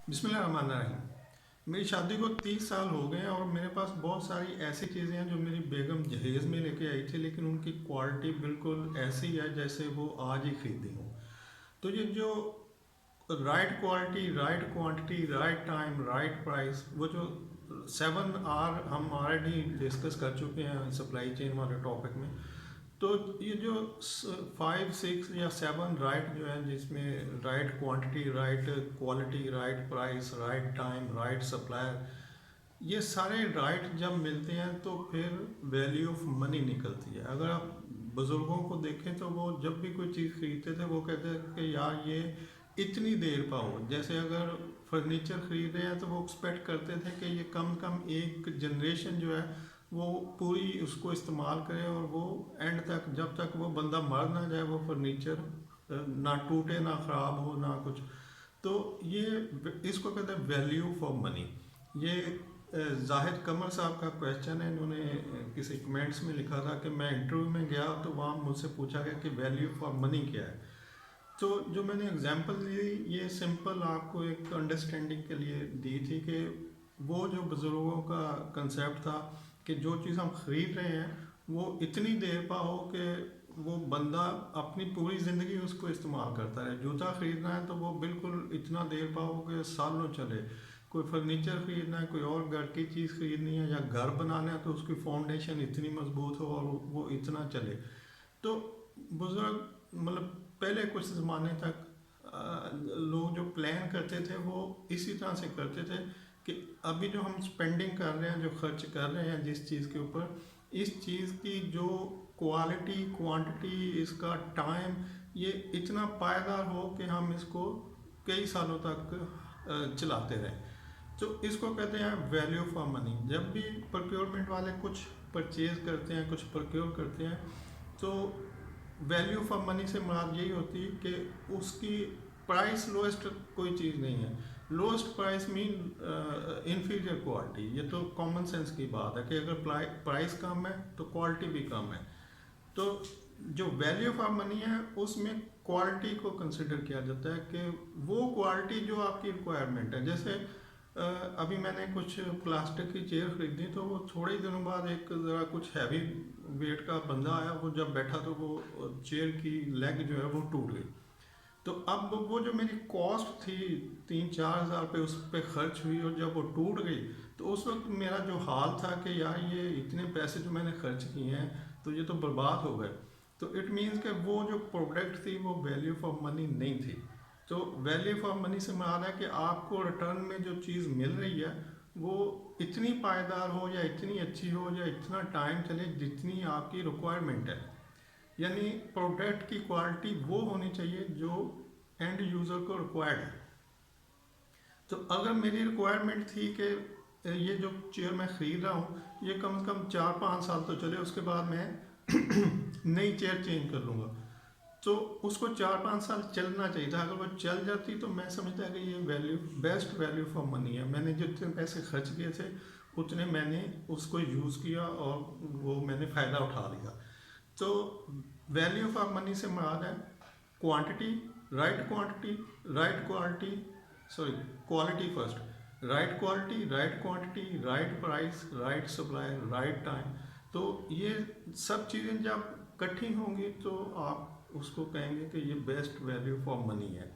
बिस्मिल्लाहिर्रहमानिर्रहीम। मेरी शादी को 30 साल हो गए हैं और मेरे पास बहुत सारी ऐसी चीज़ें हैं जो मेरी बेगम जहेज़ में लेके आई थी, लेकिन उनकी क्वालिटी बिल्कुल ऐसी है जैसे वो आज ही खरीदी हो। तो ये जो right quality, right quantity, right time, right price, वो जो 7R हम ऑलरेडी डिस्कस कर चुके हैं सप्लाई चेन वाले टॉपिक में। तो ये जो 5, 6 या 7 राइट जो है, जिसमें right quantity, right quality, right price, right time, right supplier, ये सारे राइट जब मिलते हैं तो फिर वैल्यू ऑफ मनी निकलती है। अगर आप बुज़ुर्गों को देखें तो वो जब भी कोई चीज़ खरीदते थे वो कहते थे कि यार ये इतनी देर का हो। जैसे अगर फर्नीचर ख़रीद रहे हैं तो वो एक्सपेक्ट करते थे कि ये कम से कम एक जनरेशन जो है वो पूरी उसको इस्तेमाल करे और वो एंड तक, जब तक वो बंदा मर ना जाए, वो फर्नीचर ना टूटे, ना ख़राब हो, ना कुछ। तो ये इसको कहते हैं वैल्यू फॉर मनी। ये जाहिद कमर साहब का क्वेश्चन है। इन्होंने किसी कमेंट्स में लिखा था कि मैं इंटरव्यू में गया तो वहाँ मुझसे पूछा गया कि वैल्यू फॉर मनी क्या है। तो जो मैंने एग्जांपल दी ये सिंपल आपको एक अंडरस्टैंडिंग के लिए दी थी कि वो जो बुज़ुर्गों का कंसेप्ट था कि जो चीज़ हम ख़रीद रहे हैं वो इतनी देर पा हो कि वो बंदा अपनी पूरी ज़िंदगी उसको इस्तेमाल करता रहे। जूता ख़रीदना है तो वो बिल्कुल इतना देर पा हो कि सालों चले। कोई फर्नीचर ख़रीदना है, कोई और घर की चीज़ ख़रीदनी है या घर बनाना है तो उसकी फाउंडेशन इतनी मजबूत हो और वो इतना चले। तो बुज़ुर्ग मतलब पहले कुछ ज़माने तक लोग जो प्लान करते थे वो इसी तरह से करते थे कि अभी जो हम स्पेंडिंग कर रहे हैं, जो खर्च कर रहे हैं जिस चीज़ के ऊपर, इस चीज़ की जो क्वालिटी, क्वांटिटी, इसका टाइम, ये इतना पायदार हो कि हम इसको कई सालों तक चलाते रहें। तो इसको कहते हैं वैल्यू फॉर मनी। जब भी प्रोक्योरमेंट वाले कुछ परचेज़ करते हैं, कुछ प्रोक्योर करते हैं, तो वैल्यू फॉर मनी से मुराद यही होती है कि उसकी प्राइस लोएस्ट कोई चीज़ नहीं है। Lowest price mean inferior quality. ये तो कॉमन सेंस की बात है कि अगर प्राइस कम है तो क्वालिटी भी कम है। तो जो वैल्यू फॉर मनी है उसमें क्वालिटी को कंसिडर किया जाता है कि वो क्वालिटी जो आपकी रिक्वायरमेंट है। जैसे अभी मैंने कुछ प्लास्टिक की चेयर खरीदी तो वो थोड़े ही दिनों बाद एक ज़रा कुछ हैवी वेट का बंदा आया, वो जब बैठा तो वो चेयर की लेग जो है वो टूट गई। तो अब वो जो मेरी कॉस्ट थी 3-4 हज़ार रुपये उस पर खर्च हुई और जब वो टूट गई तो उस वक्त मेरा जो हाल था कि यार ये इतने पैसे जो मैंने खर्च किए हैं तो ये तो बर्बाद हो गए। तो इट मीन्स कि वो जो प्रोडक्ट थी वो वैल्यू फॉर मनी नहीं थी। तो वैल्यू फॉर मनी से मुराद है कि आपको रिटर्न में जो चीज़ मिल रही है वो इतनी पायदार हो या इतनी अच्छी हो या इतना टाइम चले जितनी आपकी रिक्वायरमेंट है। यानी प्रोडक्ट की क्वालिटी वो होनी चाहिए जो एंड यूज़र को रिक्वायर्ड है। तो अगर मेरी रिक्वायरमेंट थी कि ये जो चेयर मैं ख़रीद रहा हूँ ये कम से कम 4-5 साल तो चले, उसके बाद मैं नई चेयर चेंज कर लूँगा, तो उसको 4-5 साल चलना चाहिए था। अगर वो चल जाती तो मैं समझता कि ये value, best value for money है। मैंने जितने पैसे खर्च किए थे उतने मैंने उसको यूज़ किया और वो मैंने फ़ायदा उठा लिया। तो वैल्यू फॉर मनी से मुराद है quantity, right quantity, right quality, sorry quality first, right quality, right quantity, right price, right supply, right time. तो ये सब चीज़ें जब इकट्ठी होंगी तो आप उसको कहेंगे कि ये बेस्ट वैल्यू फॉर मनी है।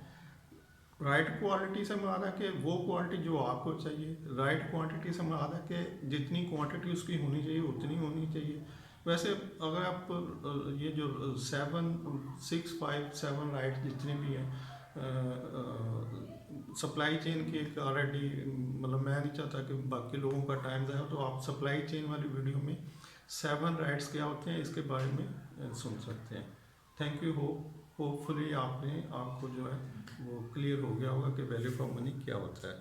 राइट क्वालिटी से मुराद है कि वो क्वालिटी जो आपको चाहिए। राइट क्वांटिटी से मुराद है कि जितनी क्वांटिटी उसकी होनी चाहिए उतनी होनी चाहिए। वैसे अगर आप ये जो 7, 6, 5, 7 राइट जितने भी हैं सप्लाई चेन की एक ऑलरेडी, मतलब मैं नहीं चाहता कि बाकी लोगों का टाइम जाए, तो आप सप्लाई चेन वाली वीडियो में 7 राइट्स क्या होते हैं इसके बारे में सुन सकते हैं। Thank you. होपफुली आपको जो है वो क्लियर हो गया होगा कि वैल्यू फॉर मनी क्या होता है।